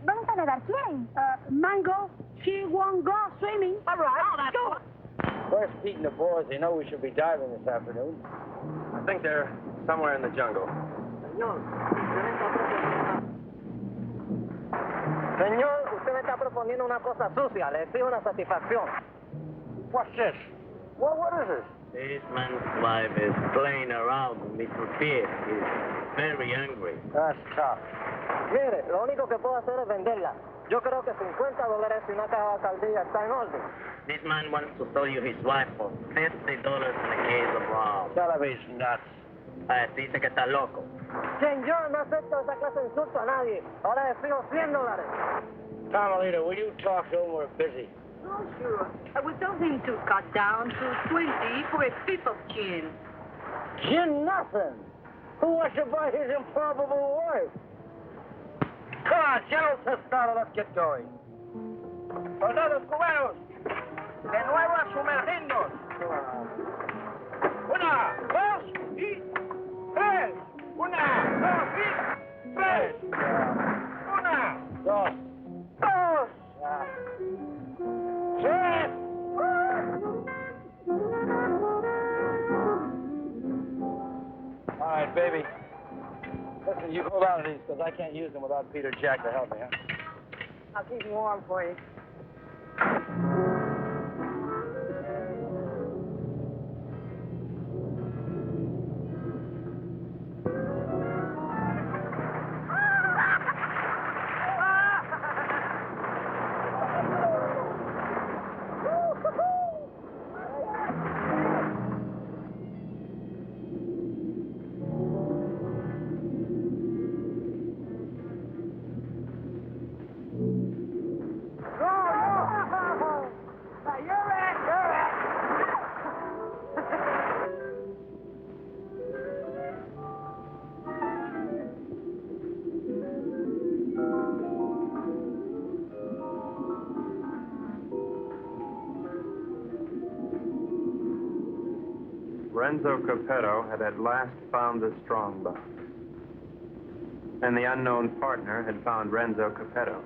¿Vamos a nadar? ¿Quién? Mango, she won't go swimming. All right. Oh, that's Go. Where's Pete and the boys? They know we should be diving this afternoon. I think they're somewhere in the jungle. Señor, usted me está proponiendo una cosa sucia. Le exijo una satisfacción. What's this? What is this? This man's wife is playing around with Mr. Pierre. He's very angry. That's tough. Mire, lo único que puedo hacer es venderla. Yo creo que $50 y una caja de saldilla está en orden. This man wants to sell you his wife for $50 in a case of rum. Television nuts. Dice que está loco. Señor, no acepto esa clase de insulto a nadie. Ahora le exijo $100. Carmelita, will you talk to him? We're busy. Oh, sure. I would tell him to cut down to 20 for a fifth of gin. Gin nothing. Who wants to buy his improbable wife? Come on, General Testado, let's get going. Soldados cubanos, de nuevo a sumergirnos. Una, dos y tres. Una, dos y tres. Una, dos, dos, tres. All right, baby. Listen, you hold on to these, because I can't use them without Peter Jack to help me, huh? I'll keep them warm for you. Renzo Capetto had at last found the strong box. And the unknown partner had found Renzo Capetto.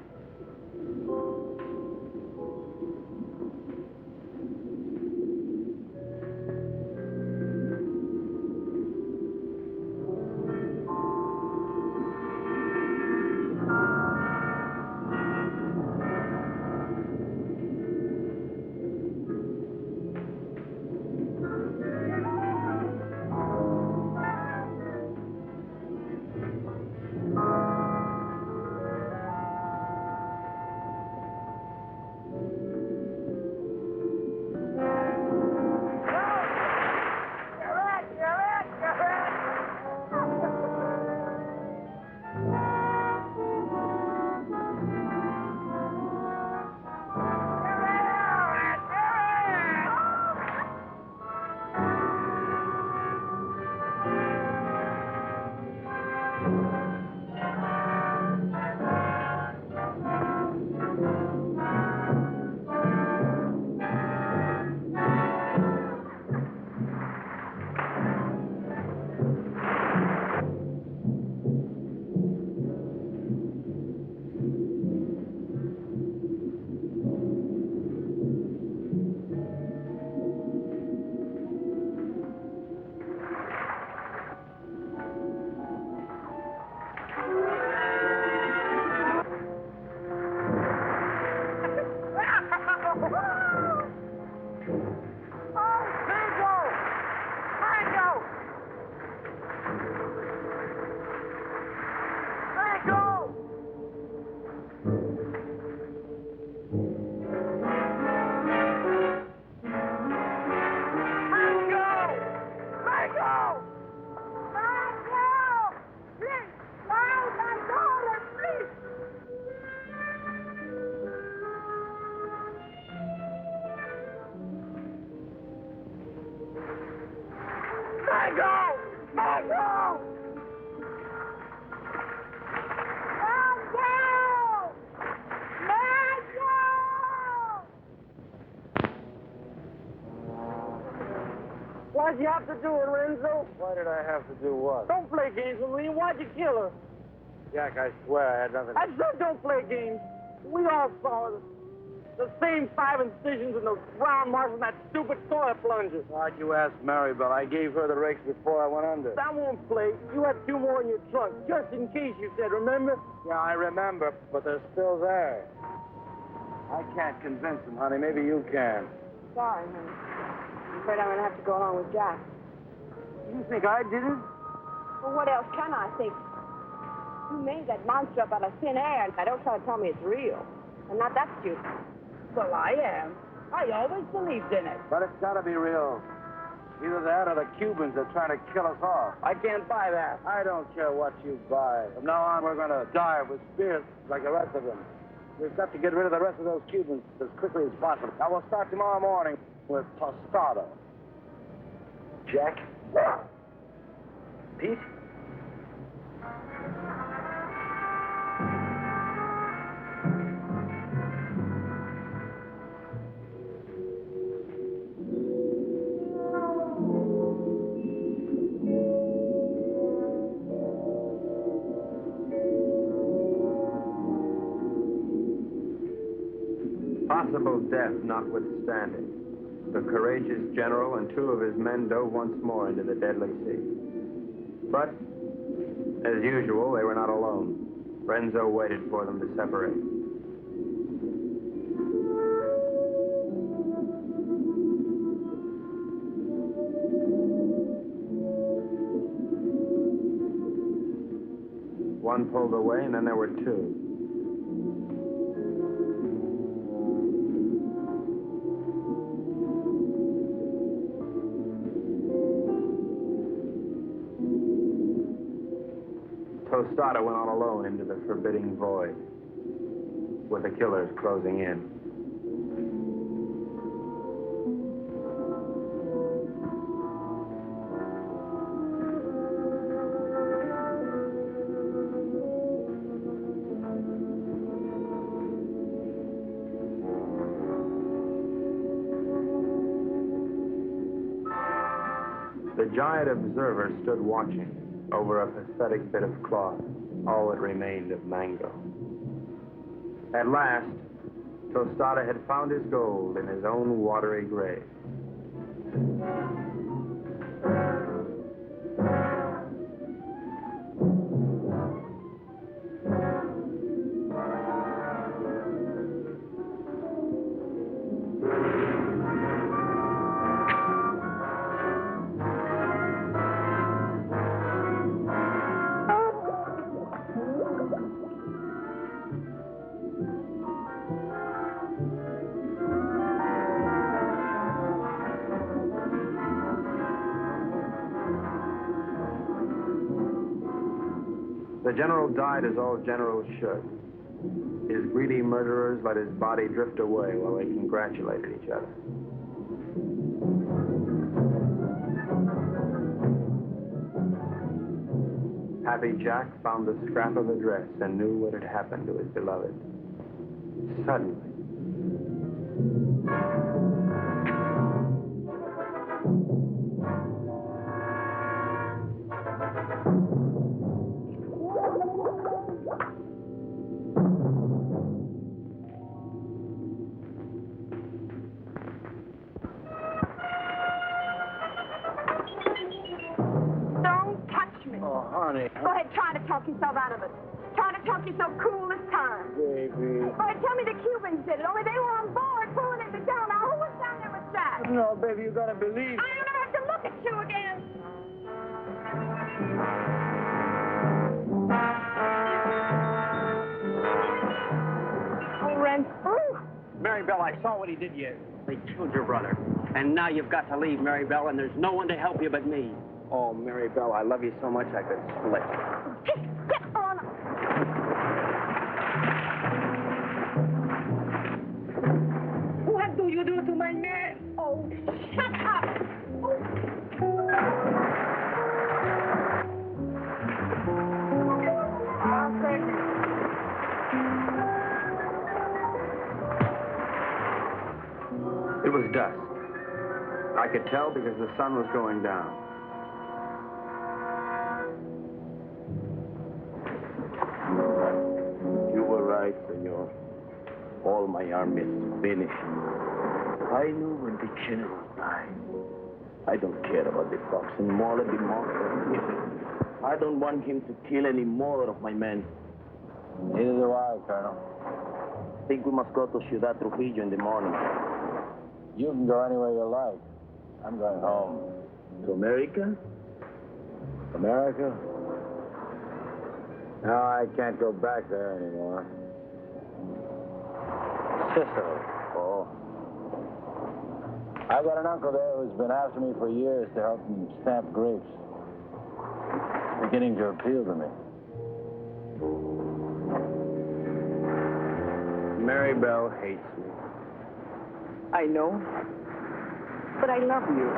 Why'd you have to do it, Renzo? Why did I have to do what? Don't play games with me. Why'd you kill her? Jack, I swear I had nothing. I said don't play games. We all saw it. The same 5 incisions and those round marks on that stupid toilet plunger. Why'd you ask Maribel? I gave her the rakes before I went under. That won't play. You had 2 more in your trunk, just in case, you said, remember? Yeah, I remember, but they're still there. I can't convince them, honey. Maybe you can. Sorry, honey. I'm afraid I'm going to have to go along with Jack. You think I did it? Well, what else can I think? You made that monster up out of thin air, and don't try to tell me it's real. I'm not that stupid. Well, I am. I always believed in it. But it's got to be real. Either that or the Cubans are trying to kill us off. I can't buy that. I don't care what you buy. From now on, we're going to die with spears like the rest of them. We've got to get rid of the rest of those Cubans as quickly as possible. Now, we'll start tomorrow morning with Tostado. Jack? Pete? Possible death notwithstanding, the courageous general and 2 of his men dove once more into the deadly sea. But, as usual, they were not alone. Renzo waited for them to separate. One pulled away, and then there were 2. Tostado went on alone into the forbidding void, with the killers closing in. The giant observer stood watching over a pathetic bit of cloth, all that remained of Mango. At last, Tostado had found his gold in his own watery grave. The general died as all generals should. His greedy murderers let his body drift away while they congratulated each other. Happy Jack found the scrap of a dress and knew what had happened to his beloved. Suddenly, Go ahead, try to talk yourself out of it. Try to talk yourself cool this time. Baby. Go ahead, tell me the Cubans did it, only they were on board pulling it down. Now, who was down there with Jack? No, baby, you gotta believe. I don't have to look at you again. Oh, Renzo. Maribel, I saw what he did you. They killed your brother. And now you've got to leave, Maribel, and there's no one to help you but me. oh, Maribel, I love you so much I could split. Get on. What do you do to my man? Oh, shut up. It was dusk. I could tell because the sun was going down. You were right, senor. All my army is finished. I knew when the general died. I don't care about the fox anymore, the monster. I don't want him to kill any more of my men. Neither do I, Colonel. I think we must go to Ciudad Trujillo in the morning. You can go anywhere you like. I'm going home. To America? America? No, I can't go back there anymore. Sicily. Oh. I got an uncle there who's been after me for years to help him stamp grapes. It's beginning to appeal to me. Mary Bell hates me. I know. But I love you.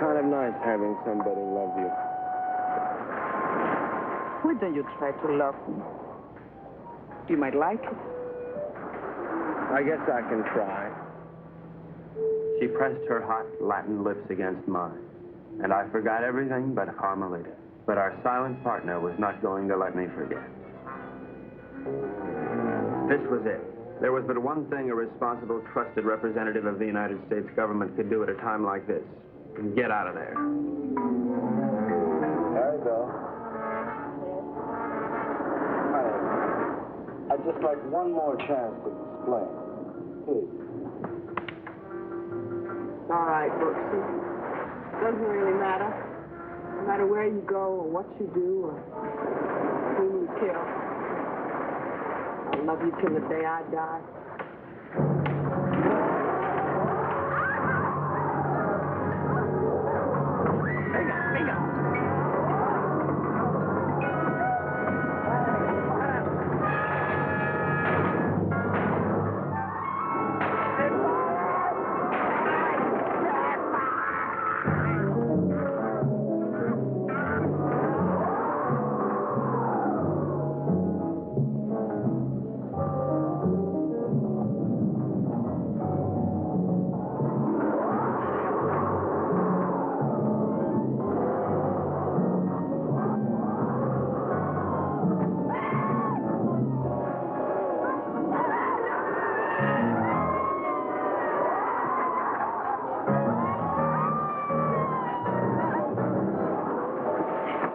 Kind of nice having somebody love you. Why don't you try to love me? You might like it. I guess I can try. She pressed her hot Latin lips against mine, and I forgot everything but Carmelita. But our silent partner was not going to let me forget. This was it. There was but one thing a responsible, trusted representative of the United States government could do at a time like this. Get out of there. There you go. I'd just like one more chance to explain. Please. All right, Brooksy. Doesn't really matter. No matter where you go or what you do or who you kill. I'll love you till the day I die.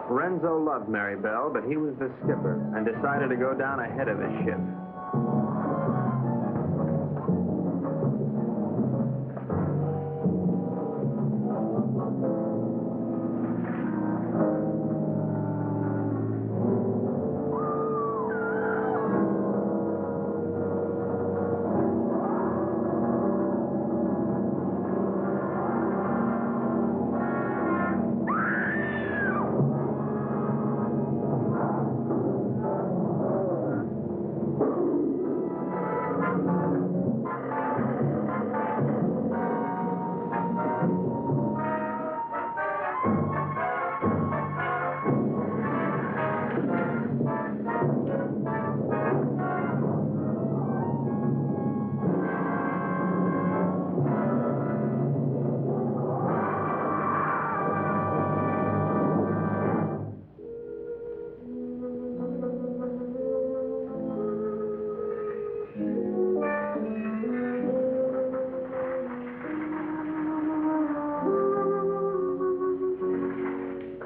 Renzo loved Mary Bell, but he was the skipper and decided to go down ahead of his ship.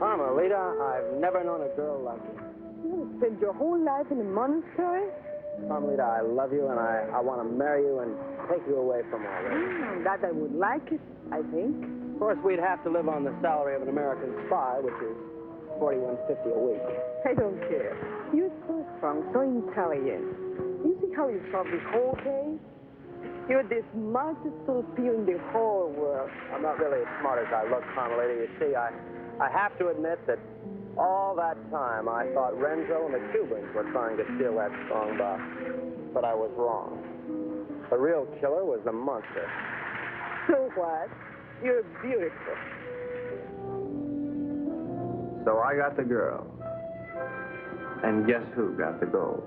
Carmelita, I've never known a girl like you. You spent your whole life in a monastery? Carmelita, I love you, and I want to marry you and take you away from all this. That I would like it, I think. Of course, we'd have to live on the salary of an American spy, which is $41.50 a week. I don't care. You're so strong, so intelligent. You see how you solved this whole case? You're the smartest little pea in the whole world. I'm not really as smart as I look, Carmelita. You see, I have to admit that all that time I thought Renzo and the Cubans were trying to steal that strong box. But I was wrong. The real killer was the monster. So what? You're beautiful. So I got the girl. And guess who got the gold?